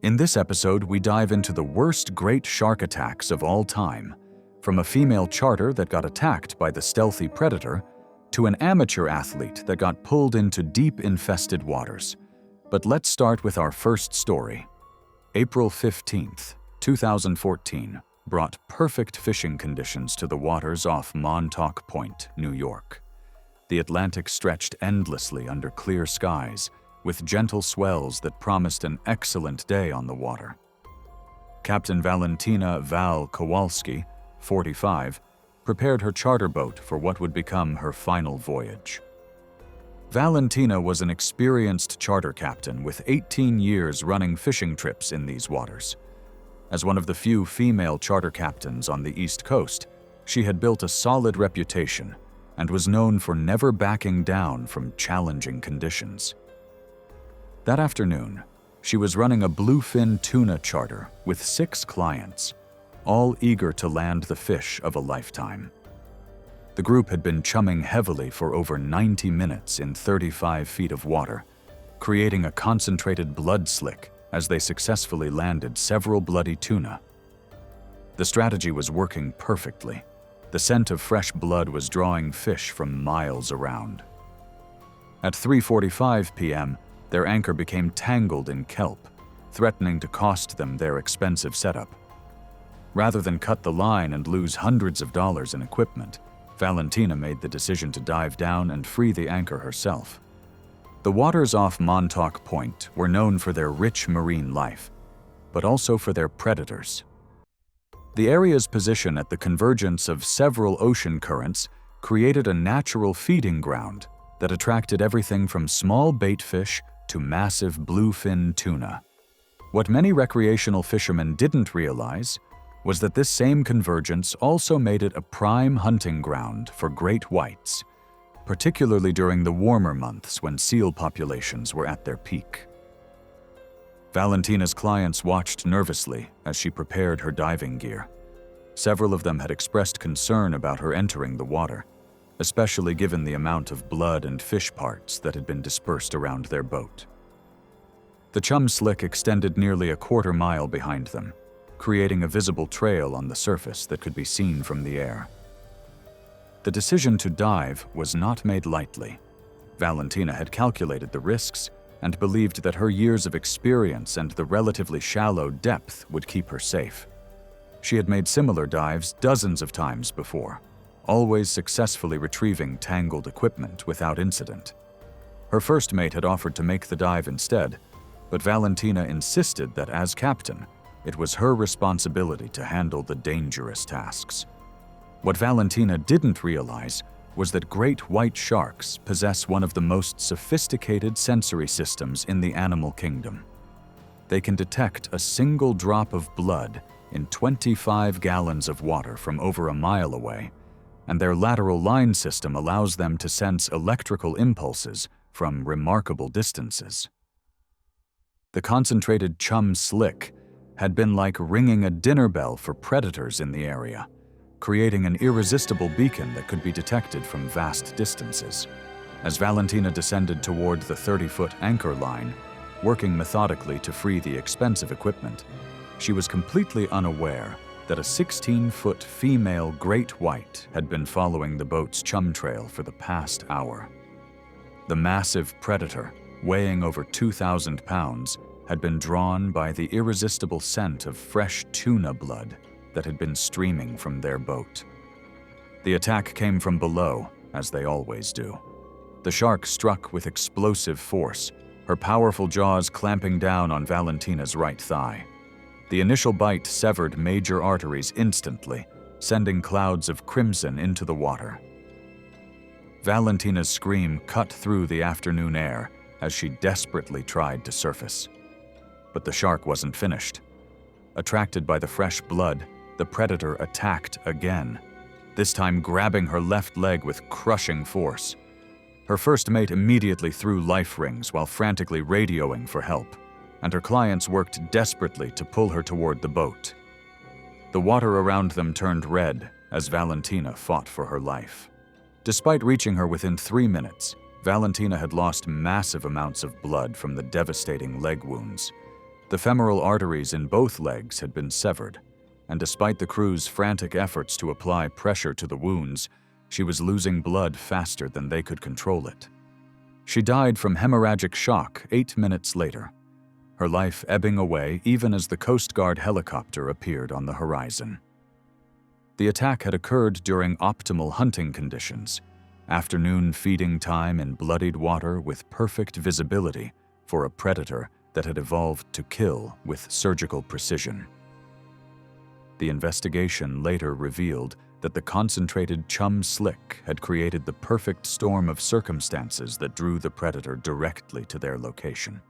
In this episode, we dive into the worst great shark attacks of all time, from a female charter that got attacked by the stealthy predator to an amateur athlete that got pulled into deep infested waters. But let's start with our first story. April 15th, 2014 brought perfect fishing conditions to the waters off Montauk Point, New York. The Atlantic stretched endlessly under clear skies, with gentle swells that promised an excellent day on the water. Captain Valentina Val Kowalski, 45, prepared her charter boat for what would become her final voyage. Valentina was an experienced charter captain with 18 years running fishing trips in these waters. As one of the few female charter captains on the East Coast, she had built a solid reputation and was known for never backing down from challenging conditions. That afternoon, she was running a bluefin tuna charter with 6 clients, all eager to land the fish of a lifetime. The group had been chumming heavily for over 90 minutes in 35 feet of water, creating a concentrated blood slick as they successfully landed several bloody tuna. The strategy was working perfectly. The scent of fresh blood was drawing fish from miles around. At 3:45 p.m., their anchor became tangled in kelp, threatening to cost them their expensive setup. Rather than cut the line and lose hundreds of dollars in equipment, Valentina made the decision to dive down and free the anchor herself. The waters off Montauk Point were known for their rich marine life, but also for their predators. The area's position at the convergence of several ocean currents created a natural feeding ground that attracted everything from small bait fish to massive bluefin tuna. What many recreational fishermen didn't realize was that this same convergence also made it a prime hunting ground for great whites, particularly during the warmer months when seal populations were at their peak. Valentina's clients watched nervously as she prepared her diving gear. Several of them had expressed concern about her entering the water, especially given the amount of blood and fish parts that had been dispersed around their boat. The chum slick extended nearly a quarter mile behind them, creating a visible trail on the surface that could be seen from the air. The decision to dive was not made lightly. Valentina had calculated the risks and believed that her years of experience and the relatively shallow depth would keep her safe. She had made similar dives dozens of times before, always successfully retrieving tangled equipment without incident. Her first mate had offered to make the dive instead, but Valentina insisted that as captain, it was her responsibility to handle the dangerous tasks. What Valentina didn't realize was that great white sharks possess one of the most sophisticated sensory systems in the animal kingdom. They can detect a single drop of blood in 25 gallons of water from over a mile away, and their lateral line system allows them to sense electrical impulses from remarkable distances. The concentrated chum slick had been like ringing a dinner bell for predators in the area, creating an irresistible beacon that could be detected from vast distances. As Valentina descended toward the 30-foot anchor line, working methodically to free the expensive equipment, she was completely unaware that a 16-foot female great white had been following the boat's chum trail for the past hour. The massive predator, weighing over 2,000 pounds, had been drawn by the irresistible scent of fresh tuna blood that had been streaming from their boat. The attack came from below, as they always do. The shark struck with explosive force, her powerful jaws clamping down on Valentina's right thigh. The initial bite severed major arteries instantly, sending clouds of crimson into the water. Valentina's scream cut through the afternoon air as she desperately tried to surface. But the shark wasn't finished. Attracted by the fresh blood, the predator attacked again, this time grabbing her left leg with crushing force. Her first mate immediately threw life rings while frantically radioing for help, and her clients worked desperately to pull her toward the boat. The water around them turned red as Valentina fought for her life. Despite reaching her within 3 minutes, Valentina had lost massive amounts of blood from the devastating leg wounds. The femoral arteries in both legs had been severed, and despite the crew's frantic efforts to apply pressure to the wounds, she was losing blood faster than they could control it. She died from hemorrhagic shock 8 minutes later, her life ebbing away even as the Coast Guard helicopter appeared on the horizon. The attack had occurred during optimal hunting conditions, afternoon feeding time in bloodied water with perfect visibility for a predator that had evolved to kill with surgical precision. The investigation later revealed that the concentrated chum slick had created the perfect storm of circumstances that drew the predator directly to their location.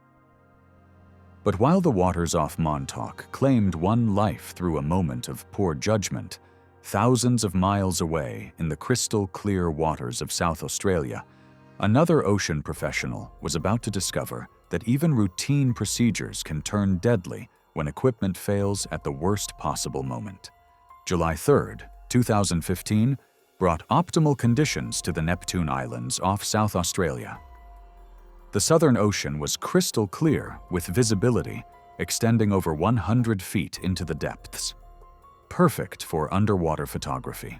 But while the waters off Montauk claimed one life through a moment of poor judgment, thousands of miles away in the crystal-clear waters of South Australia, another ocean professional was about to discover that even routine procedures can turn deadly when equipment fails at the worst possible moment. July 3rd, 2015, brought optimal conditions to the Neptune Islands off South Australia. The Southern Ocean was crystal clear with visibility extending over 100 feet into the depths. Perfect for underwater photography.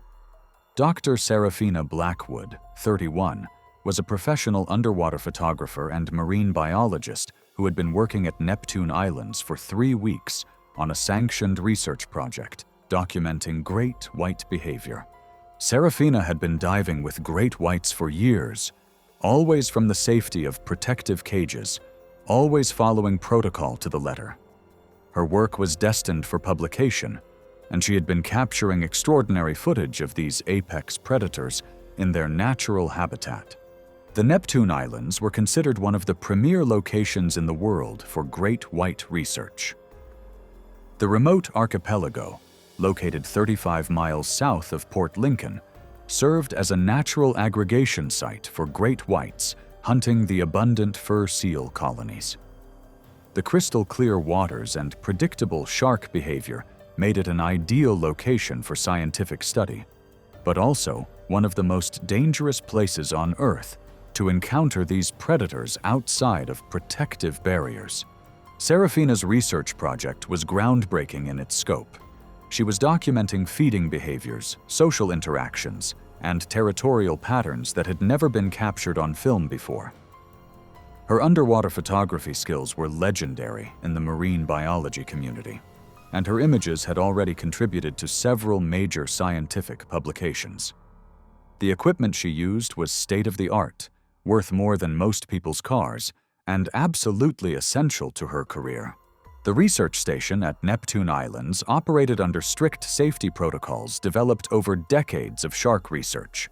Dr. Serafina Blackwood, 31, was a professional underwater photographer and marine biologist who had been working at Neptune Islands for 3 weeks on a sanctioned research project documenting great white behavior. Serafina had been diving with great whites for years, always from the safety of protective cages, always following protocol to the letter. Her work was destined for publication, and she had been capturing extraordinary footage of these apex predators in their natural habitat. The Neptune Islands were considered one of the premier locations in the world for great white research. The remote archipelago, located 35 miles south of Port Lincoln, served as a natural aggregation site for great whites hunting the abundant fur seal colonies. The crystal-clear waters and predictable shark behavior made it an ideal location for scientific study, but also one of the most dangerous places on Earth to encounter these predators outside of protective barriers. Serafina's research project was groundbreaking in its scope. She was documenting feeding behaviors, social interactions, and territorial patterns that had never been captured on film before. Her underwater photography skills were legendary in the marine biology community, and her images had already contributed to several major scientific publications. The equipment she used was state-of-the-art, worth more than most people's cars, and absolutely essential to her career. The research station at Neptune Islands operated under strict safety protocols developed over decades of shark research.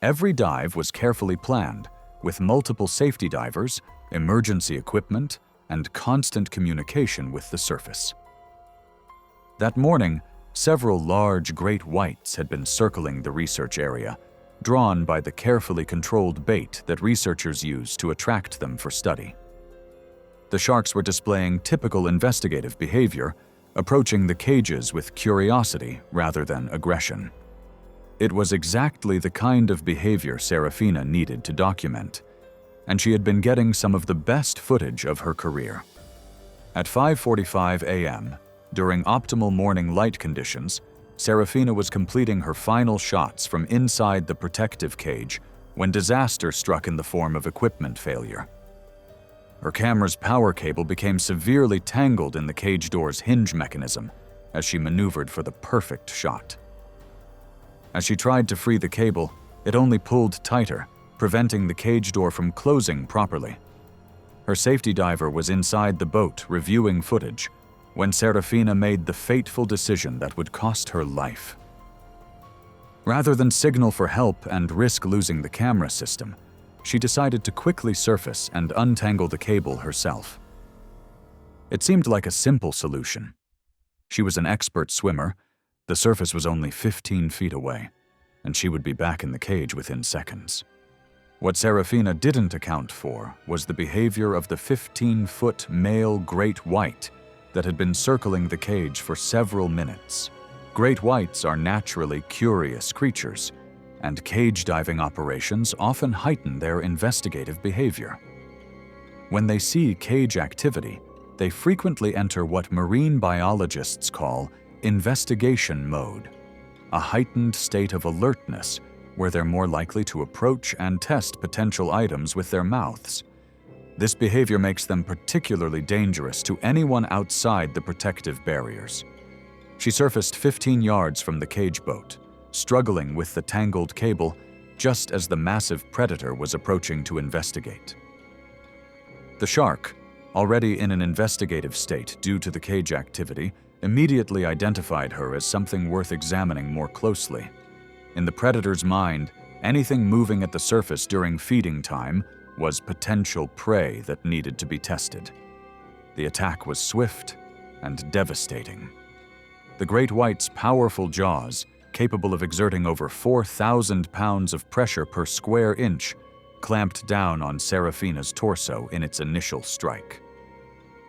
Every dive was carefully planned, with multiple safety divers, emergency equipment, and constant communication with the surface. That morning, several large great whites had been circling the research area, drawn by the carefully controlled bait that researchers use to attract them for study. The sharks were displaying typical investigative behavior, approaching the cages with curiosity rather than aggression. It was exactly the kind of behavior Serafina needed to document, and she had been getting some of the best footage of her career. At 5:45 a.m., during optimal morning light conditions, Serafina was completing her final shots from inside the protective cage when disaster struck in the form of equipment failure. Her camera's power cable became severely tangled in the cage door's hinge mechanism as she maneuvered for the perfect shot. As she tried to free the cable, it only pulled tighter, preventing the cage door from closing properly. Her safety diver was inside the boat reviewing footage when Serafina made the fateful decision that would cost her life. Rather than signal for help and risk losing the camera system, she decided to quickly surface and untangle the cable herself. It seemed like a simple solution. She was an expert swimmer, the surface was only 15 feet away, and she would be back in the cage within seconds. What Serafina didn't account for was the behavior of the 15-foot male great white that had been circling the cage for several minutes. Great whites are naturally curious creatures, and cage diving operations often heighten their investigative behavior. When they see cage activity, they frequently enter what marine biologists call investigation mode, a heightened state of alertness where they're more likely to approach and test potential items with their mouths. This behavior makes them particularly dangerous to anyone outside the protective barriers. She surfaced 15 yards from the cage boat, struggling with the tangled cable just as the massive predator was approaching to investigate. The shark, already in an investigative state due to the cage activity, immediately identified her as something worth examining more closely. In the predator's mind, anything moving at the surface during feeding time was potential prey that needed to be tested. The attack was swift and devastating. The great white's powerful jaws, capable of exerting over 4,000 pounds of pressure per square inch, clamped down on Serafina's torso in its initial strike.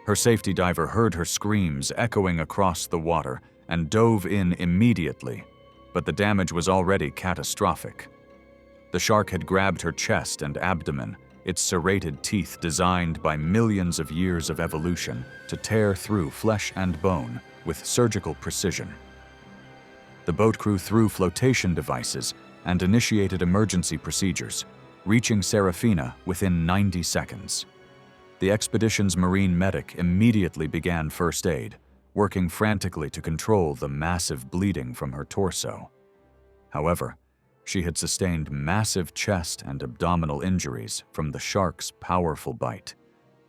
Her safety diver heard her screams echoing across the water and dove in immediately, but the damage was already catastrophic. The shark had grabbed her chest and abdomen, its serrated teeth designed by millions of years of evolution to tear through flesh and bone with surgical precision. The boat crew threw flotation devices and initiated emergency procedures, reaching Serafina within 90 seconds. The expedition's marine medic immediately began first aid, working frantically to control the massive bleeding from her torso. However, she had sustained massive chest and abdominal injuries from the shark's powerful bite,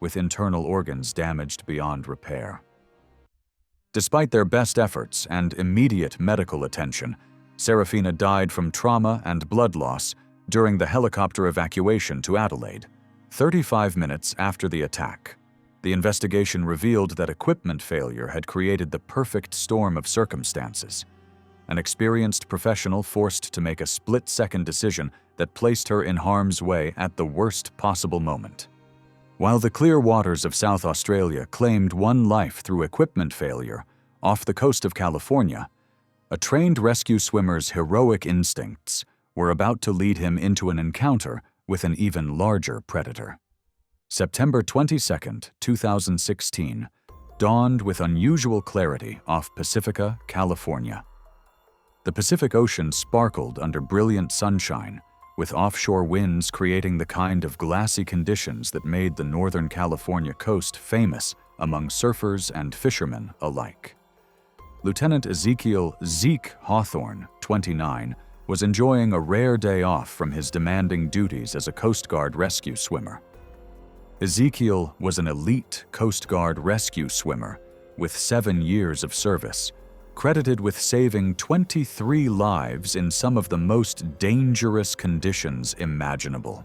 with internal organs damaged beyond repair. Despite their best efforts and immediate medical attention, Serafina died from trauma and blood loss during the helicopter evacuation to Adelaide, 35 minutes after the attack. The investigation revealed that equipment failure had created the perfect storm of circumstances. An experienced professional forced to make a split-second decision that placed her in harm's way at the worst possible moment. While the clear waters of South Australia claimed one life through equipment failure, off the coast of California, a trained rescue swimmer's heroic instincts were about to lead him into an encounter with an even larger predator. September 22, 2016, dawned with unusual clarity off Pacifica, California. The Pacific Ocean sparkled under brilliant sunshine, with offshore winds creating the kind of glassy conditions that made the Northern California coast famous among surfers and fishermen alike. Lieutenant Ezekiel "Zeke" Hawthorne, 29, was enjoying a rare day off from his demanding duties as a Coast Guard rescue swimmer. Ezekiel was an elite Coast Guard rescue swimmer with 7 years of service, credited with saving 23 lives in some of the most dangerous conditions imaginable.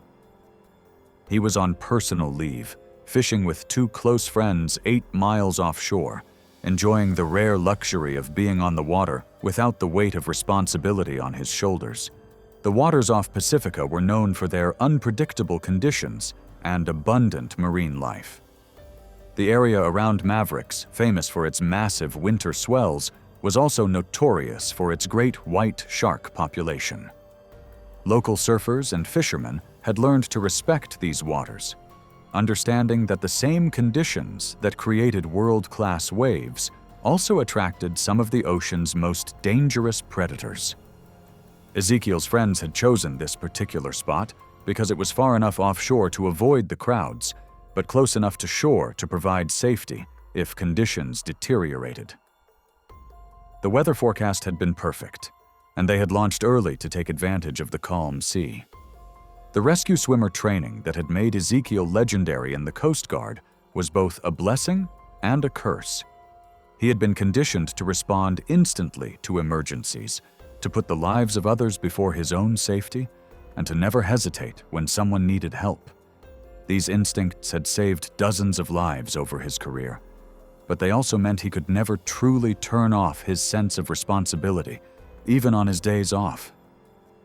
He was on personal leave, fishing with 2 close friends 8 miles offshore, enjoying the rare luxury of being on the water without the weight of responsibility on his shoulders. The waters off Pacifica were known for their unpredictable conditions and abundant marine life. The area around Mavericks, famous for its massive winter swells, was also notorious for its great white shark population. Local surfers and fishermen had learned to respect these waters, understanding that the same conditions that created world-class waves also attracted some of the ocean's most dangerous predators. Ezekiel's friends had chosen this particular spot because it was far enough offshore to avoid the crowds, but close enough to shore to provide safety if conditions deteriorated. The weather forecast had been perfect, and they had launched early to take advantage of the calm sea. The rescue swimmer training that had made Ezekiel legendary in the Coast Guard was both a blessing and a curse. He had been conditioned to respond instantly to emergencies, to put the lives of others before his own safety, and to never hesitate when someone needed help. These instincts had saved dozens of lives over his career, but they also meant he could never truly turn off his sense of responsibility, even on his days off.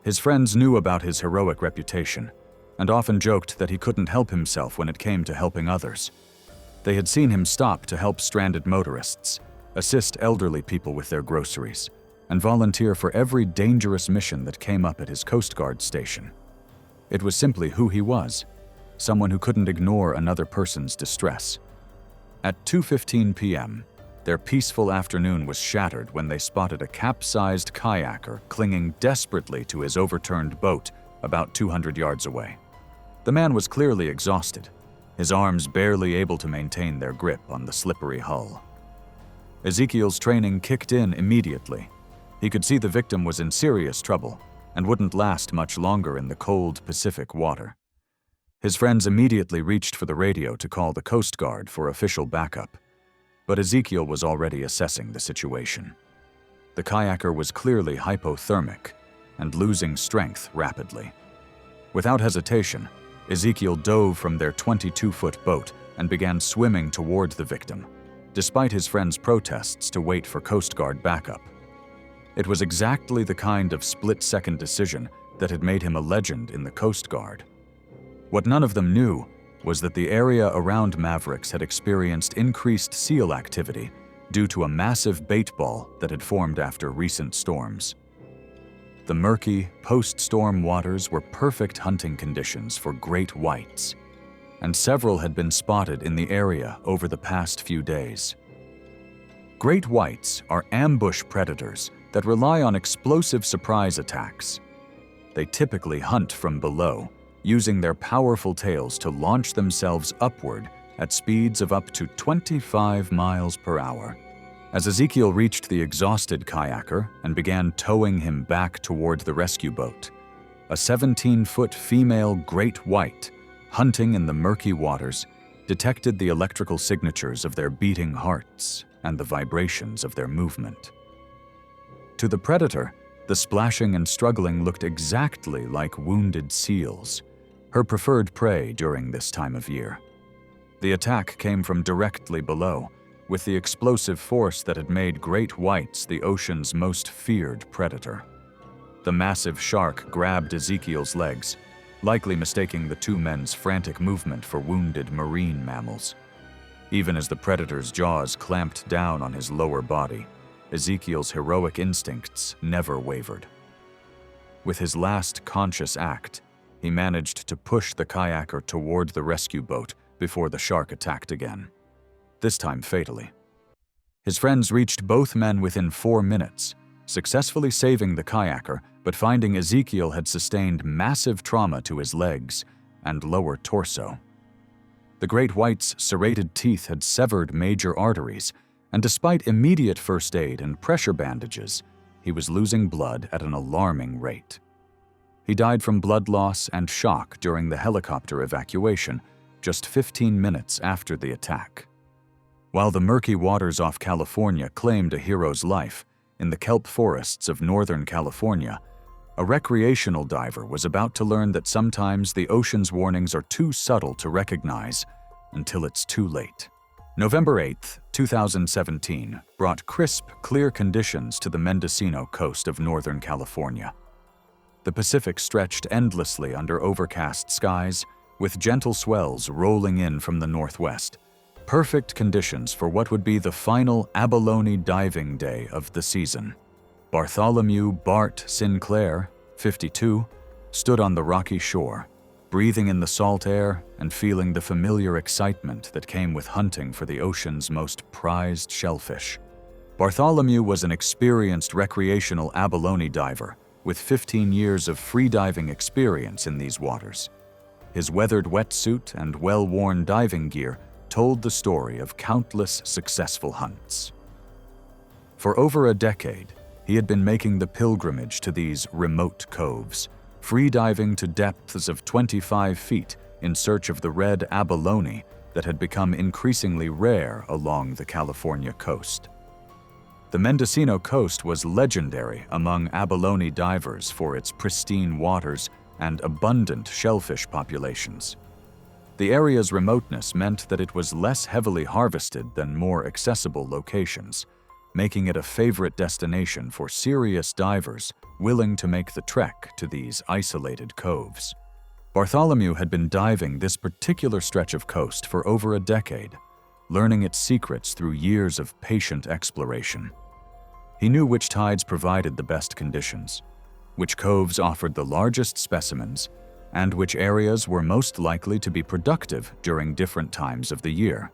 His friends knew about his heroic reputation, and often joked that he couldn't help himself when it came to helping others. They had seen him stop to help stranded motorists, assist elderly people with their groceries, and volunteer for every dangerous mission that came up at his Coast Guard station. It was simply who he was, someone who couldn't ignore another person's distress. At 2:15 p.m., their peaceful afternoon was shattered when they spotted a capsized kayaker clinging desperately to his overturned boat about 200 yards away. The man was clearly exhausted, his arms barely able to maintain their grip on the slippery hull. Ezekiel's training kicked in immediately. He could see the victim was in serious trouble and wouldn't last much longer in the cold Pacific water. His friends immediately reached for the radio to call the Coast Guard for official backup, but Ezekiel was already assessing the situation. The kayaker was clearly hypothermic and losing strength rapidly. Without hesitation, Ezekiel dove from their 22-foot boat and began swimming toward the victim, despite his friends' protests to wait for Coast Guard backup. It was exactly the kind of split-second decision that had made him a legend in the Coast Guard. What none of them knew was that the area around Mavericks had experienced increased seal activity due to a massive bait ball that had formed after recent storms. The murky, post-storm waters were perfect hunting conditions for great whites, and several had been spotted in the area over the past few days. Great whites are ambush predators that rely on explosive surprise attacks. They typically hunt from below, using their powerful tails to launch themselves upward at speeds of up to 25 miles per hour. As Ezekiel reached the exhausted kayaker and began towing him back toward the rescue boat, a 17-foot female great white, hunting in the murky waters, detected the electrical signatures of their beating hearts and the vibrations of their movement. To the predator, the splashing and struggling looked exactly like wounded seals, her preferred prey during this time of year. The attack came from directly below, with the explosive force that had made great whites the ocean's most feared predator. The massive shark grabbed Ezekiel's legs, likely mistaking the two men's frantic movement for wounded marine mammals. Even as the predator's jaws clamped down on his lower body, Ezekiel's heroic instincts never wavered. With his last conscious act, he managed to push the kayaker toward the rescue boat before the shark attacked again, this time fatally. His friends reached both men within 4 minutes, successfully saving the kayaker, but finding Ezekiel had sustained massive trauma to his legs and lower torso. The great white's serrated teeth had severed major arteries, and despite immediate first aid and pressure bandages, he was losing blood at an alarming rate. He died from blood loss and shock during the helicopter evacuation, just 15 minutes after the attack. While the murky waters off California claimed a hero's life, in the kelp forests of Northern California, a recreational diver was about to learn that sometimes the ocean's warnings are too subtle to recognize until it's too late. November 8, 2017, brought crisp, clear conditions to the Mendocino coast of Northern California. The Pacific stretched endlessly under overcast skies, with gentle swells rolling in from the northwest. Perfect conditions for what would be the final abalone diving day of the season. Bartholomew Bart Sinclair, 52, stood on the rocky shore, breathing in the salt air and feeling the familiar excitement that came with hunting for the ocean's most prized shellfish. Bartholomew was an experienced recreational abalone diver with 15 years of freediving experience in these waters. His weathered wetsuit and well-worn diving gear told the story of countless successful hunts. For over a decade, he had been making the pilgrimage to these remote coves, freediving to depths of 25 feet in search of the red abalone that had become increasingly rare along the California coast. The Mendocino coast was legendary among abalone divers for its pristine waters and abundant shellfish populations. The area's remoteness meant that it was less heavily harvested than more accessible locations, making it a favorite destination for serious divers willing to make the trek to these isolated coves. Bartholomew had been diving this particular stretch of coast for over a decade, learning its secrets through years of patient exploration. He knew which tides provided the best conditions, which coves offered the largest specimens, and which areas were most likely to be productive during different times of the year.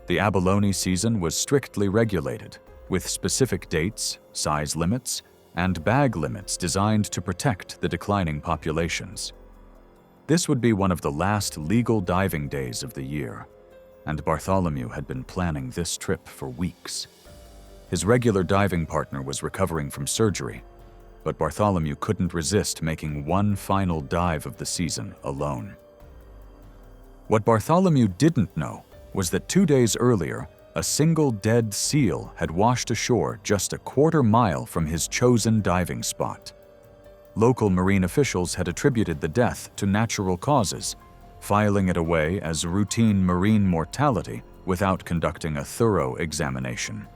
The abalone season was strictly regulated, with specific dates, size limits, and bag limits designed to protect the declining populations. This would be one of the last legal diving days of the year, and Bartholomew had been planning this trip for weeks. His regular diving partner was recovering from surgery, but Bartholomew couldn't resist making one final dive of the season alone. What Bartholomew didn't know was that 2 days earlier, a single dead seal had washed ashore just a quarter mile from his chosen diving spot. Local marine officials had attributed the death to natural causes, filing it away as routine marine mortality without conducting a thorough examination.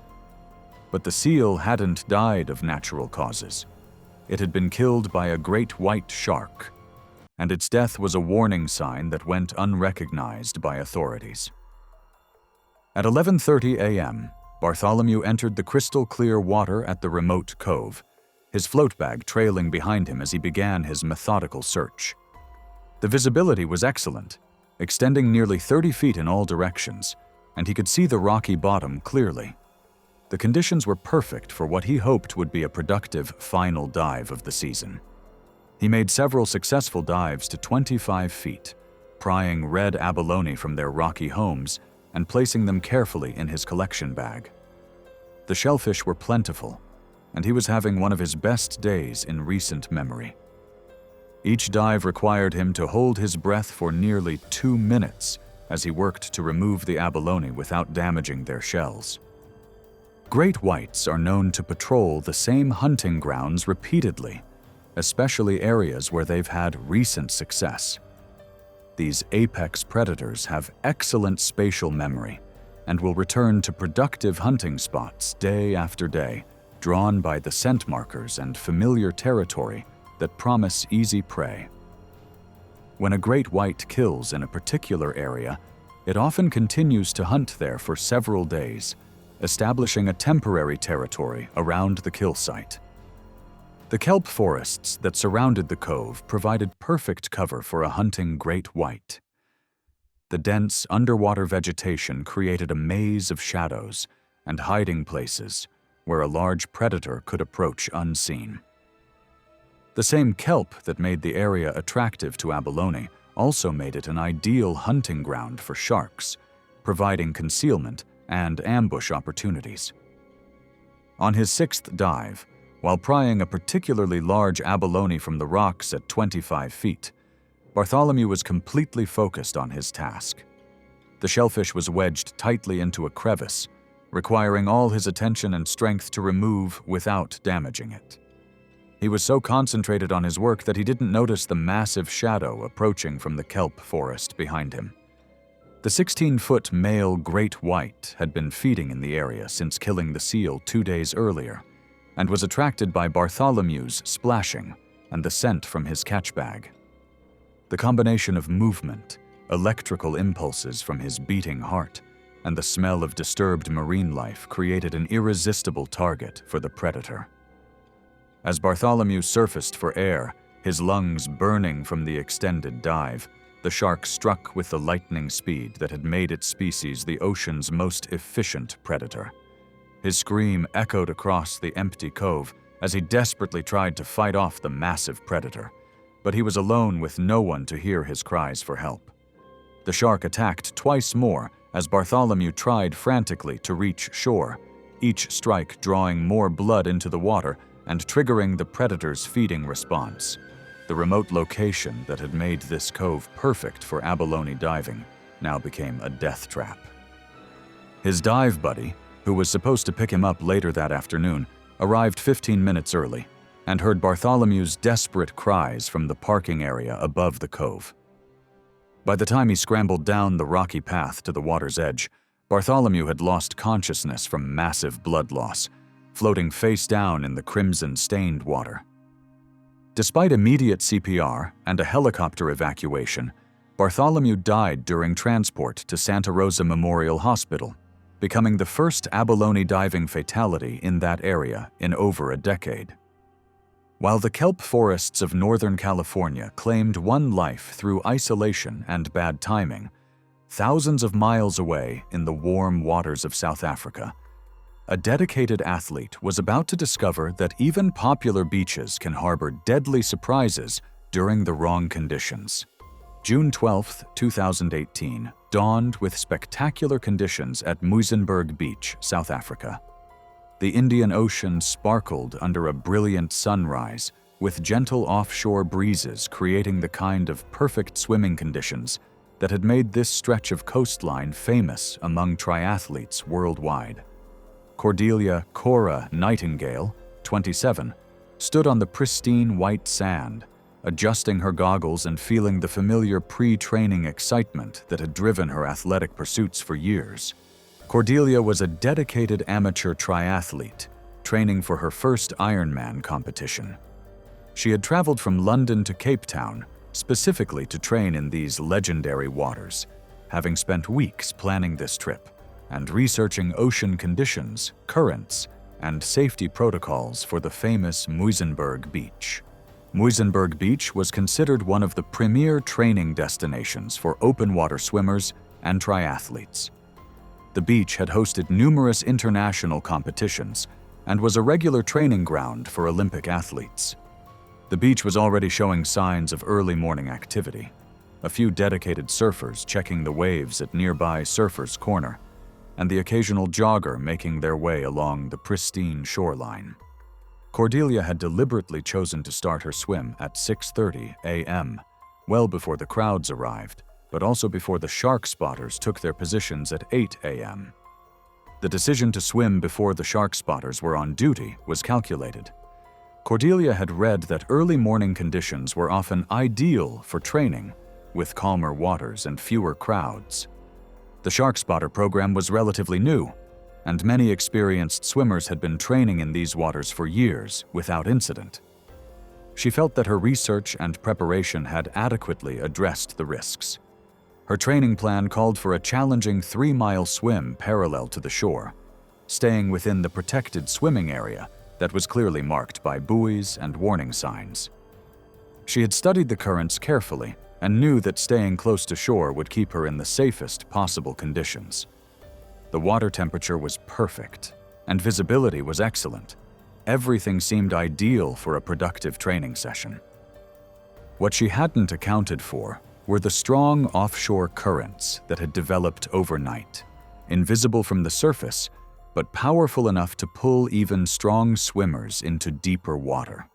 But the seal hadn't died of natural causes. It had been killed by a great white shark, and its death was a warning sign that went unrecognized by authorities. At 11:30 a.m., Bartholomew entered the crystal-clear water at the remote cove, his float bag trailing behind him as he began his methodical search. The visibility was excellent, extending nearly 30 feet in all directions, and he could see the rocky bottom clearly. The conditions were perfect for what he hoped would be a productive final dive of the season. He made several successful dives to 25 feet, prying red abalone from their rocky homes and placing them carefully in his collection bag. The shellfish were plentiful, and he was having one of his best days in recent memory. Each dive required him to hold his breath for nearly 2 minutes as he worked to remove the abalone without damaging their shells. Great whites are known to patrol the same hunting grounds repeatedly, especially areas where they've had recent success. These apex predators have excellent spatial memory and will return to productive hunting spots day after day, drawn by the scent markers and familiar territory that promise easy prey. When a great white kills in a particular area, it often continues to hunt there for several days, establishing a temporary territory around the kill site. The kelp forests that surrounded the cove provided perfect cover for a hunting great white. The dense underwater vegetation created a maze of shadows and hiding places where a large predator could approach unseen. The same kelp that made the area attractive to abalone also made it an ideal hunting ground for sharks, providing concealment and ambush opportunities. On his 6th dive, while prying a particularly large abalone from the rocks at 25 feet, Bartholomew was completely focused on his task. The shellfish was wedged tightly into a crevice, requiring all his attention and strength to remove without damaging it. He was so concentrated on his work that he didn't notice the massive shadow approaching from the kelp forest behind him. The 16-foot male great white had been feeding in the area since killing the seal 2 days earlier, and was attracted by Bartholomew's splashing and the scent from his catch bag. The combination of movement, electrical impulses from his beating heart, and the smell of disturbed marine life created an irresistible target for the predator. As Bartholomew surfaced for air, his lungs burning from the extended dive, the shark struck with the lightning speed that had made its species the ocean's most efficient predator. His scream echoed across the empty cove as he desperately tried to fight off the massive predator, but he was alone with no one to hear his cries for help. The shark attacked twice more as Bartholomew tried frantically to reach shore, each strike drawing more blood into the water and triggering the predator's feeding response. The remote location that had made this cove perfect for abalone diving now became a death trap. His dive buddy, who was supposed to pick him up later that afternoon, arrived 15 minutes early and heard Bartholomew's desperate cries from the parking area above the cove. By the time he scrambled down the rocky path to the water's edge, Bartholomew had lost consciousness from massive blood loss, floating face down in the crimson-stained water. Despite immediate CPR and a helicopter evacuation, Bartholomew died during transport to Santa Rosa Memorial Hospital, becoming the first abalone diving fatality in that area in over a decade. While the kelp forests of Northern California claimed one life through isolation and bad timing, thousands of miles away in the warm waters of South Africa. A dedicated athlete was about to discover that even popular beaches can harbor deadly surprises during the wrong conditions. June 12, 2018, dawned with spectacular conditions at Muizenberg Beach, South Africa. The Indian Ocean sparkled under a brilliant sunrise, with gentle offshore breezes creating the kind of perfect swimming conditions that had made this stretch of coastline famous among triathletes worldwide. Cordelia Cora Nightingale, 27, stood on the pristine white sand, adjusting her goggles and feeling the familiar pre-training excitement that had driven her athletic pursuits for years. Cordelia was a dedicated amateur triathlete, training for her first Ironman competition. She had traveled from London to Cape Town, specifically to train in these legendary waters, having spent weeks planning this trip and researching ocean conditions, currents, and safety protocols for the famous Muizenberg Beach. Muizenberg Beach was considered one of the premier training destinations for open water swimmers and triathletes. The beach had hosted numerous international competitions and was a regular training ground for Olympic athletes. The beach was already showing signs of early morning activity, a few dedicated surfers checking the waves at nearby Surfers' Corner, and the occasional jogger making their way along the pristine shoreline. Cordelia had deliberately chosen to start her swim at 6:30 a.m., well before the crowds arrived, but also before the shark spotters took their positions at 8 a.m. The decision to swim before the shark spotters were on duty was calculated. Cordelia had read that early morning conditions were often ideal for training, with calmer waters and fewer crowds. The shark spotter program was relatively new, and many experienced swimmers had been training in these waters for years without incident. She felt that her research and preparation had adequately addressed the risks. Her training plan called for a challenging 3-mile swim parallel to the shore, staying within the protected swimming area that was clearly marked by buoys and warning signs. She had studied the currents carefully and knew that staying close to shore would keep her in the safest possible conditions. The water temperature was perfect, and visibility was excellent. Everything seemed ideal for a productive training session. What she hadn't accounted for were the strong offshore currents that had developed overnight, invisible from the surface, but powerful enough to pull even strong swimmers into deeper water.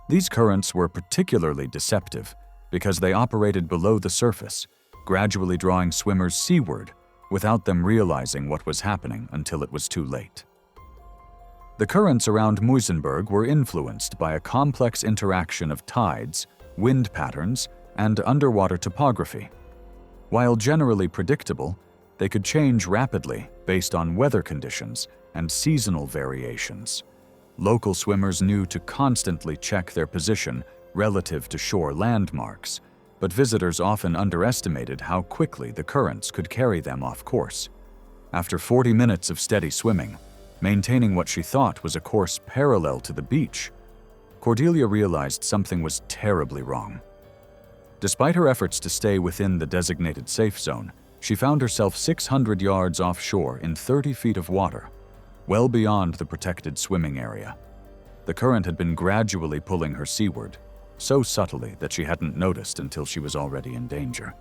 These currents were particularly deceptive because they operated below the surface, gradually drawing swimmers seaward without them realizing what was happening until it was too late. The currents around Muizenberg were influenced by a complex interaction of tides, wind patterns, and underwater topography. While generally predictable, they could change rapidly based on weather conditions and seasonal variations. Local swimmers knew to constantly check their position relative to shore landmarks, but visitors often underestimated how quickly the currents could carry them off course. After 40 minutes of steady swimming, maintaining what she thought was a course parallel to the beach, Cordelia realized something was terribly wrong. Despite her efforts to stay within the designated safe zone, she found herself 600 yards offshore in 30 feet of water, well beyond the protected swimming area. The current had been gradually pulling her seaward, so subtly that she hadn't noticed until she was already in danger.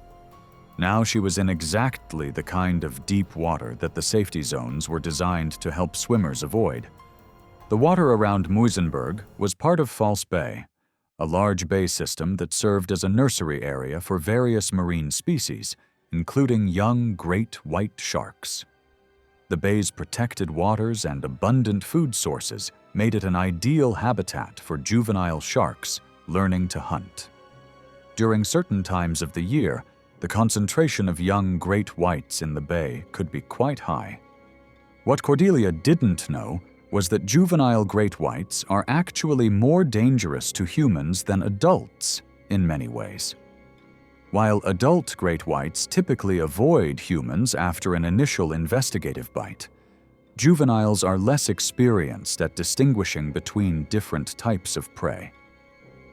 Now she was in exactly the kind of deep water that the safety zones were designed to help swimmers avoid. The water around Muizenberg was part of False Bay, a large bay system that served as a nursery area for various marine species, including young great white sharks. The bay's protected waters and abundant food sources made it an ideal habitat for juvenile sharks learning to hunt. During certain times of the year, the concentration of young great whites in the bay could be quite high. What Cordelia didn't know was that juvenile great whites are actually more dangerous to humans than adults in many ways. While adult great whites typically avoid humans after an initial investigative bite, juveniles are less experienced at distinguishing between different types of prey.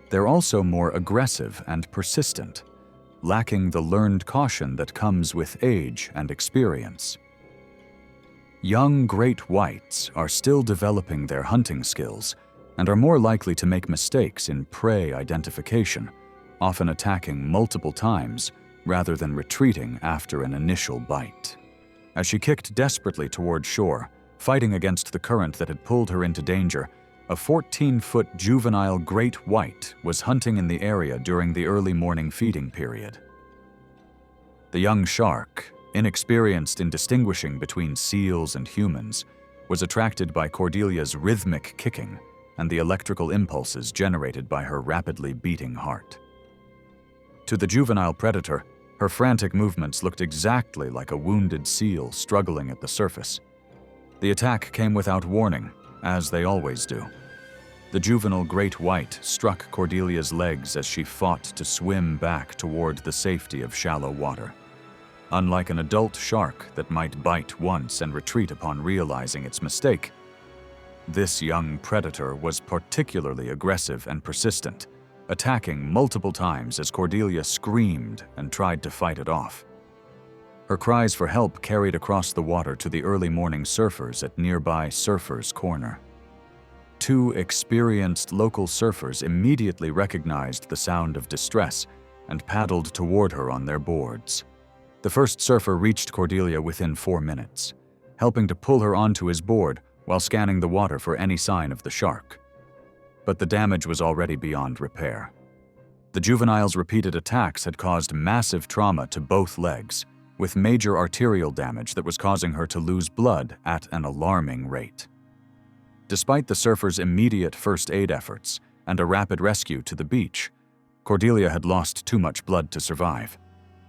They're also more aggressive and persistent, lacking the learned caution that comes with age and experience. Young great whites are still developing their hunting skills and are more likely to make mistakes in prey identification, often attacking multiple times rather than retreating after an initial bite. As she kicked desperately toward shore, fighting against the current that had pulled her into danger, a 14-foot juvenile great white was hunting in the area during the early morning feeding period. The young shark, inexperienced in distinguishing between seals and humans, was attracted by Cordelia's rhythmic kicking and the electrical impulses generated by her rapidly beating heart. To the juvenile predator, her frantic movements looked exactly like a wounded seal struggling at the surface. The attack came without warning, as they always do. The juvenile great white struck Cordelia's legs as she fought to swim back toward the safety of shallow water. Unlike an adult shark that might bite once and retreat upon realizing its mistake, this young predator was particularly aggressive and persistent, attacking multiple times as Cordelia screamed and tried to fight it off. Her cries for help carried across the water to the early morning surfers at nearby Surfers' Corner. Two experienced local surfers immediately recognized the sound of distress and paddled toward her on their boards. The first surfer reached Cordelia within 4 minutes, helping to pull her onto his board while scanning the water for any sign of the shark. But the damage was already beyond repair. The juvenile's repeated attacks had caused massive trauma to both legs, with major arterial damage that was causing her to lose blood at an alarming rate. Despite the surfer's immediate first aid efforts and a rapid rescue to the beach, Cordelia had lost too much blood to survive.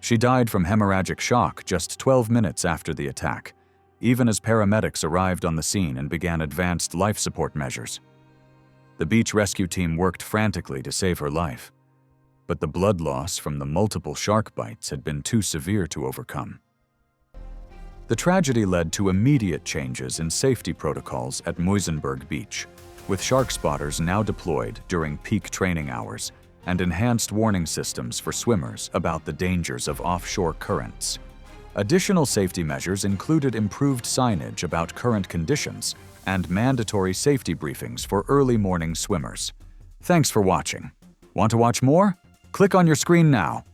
She died from hemorrhagic shock just 12 minutes after the attack, even as paramedics arrived on the scene and began advanced life support measures. The beach rescue team worked frantically to save her life, but the blood loss from the multiple shark bites had been too severe to overcome. The tragedy led to immediate changes in safety protocols at Muizenberg Beach, with shark spotters now deployed during peak training hours and enhanced warning systems for swimmers about the dangers of offshore currents. Additional safety measures included improved signage about current conditions and mandatory safety briefings for early morning swimmers. Thanks for watching. Want to watch more? Click on your screen now.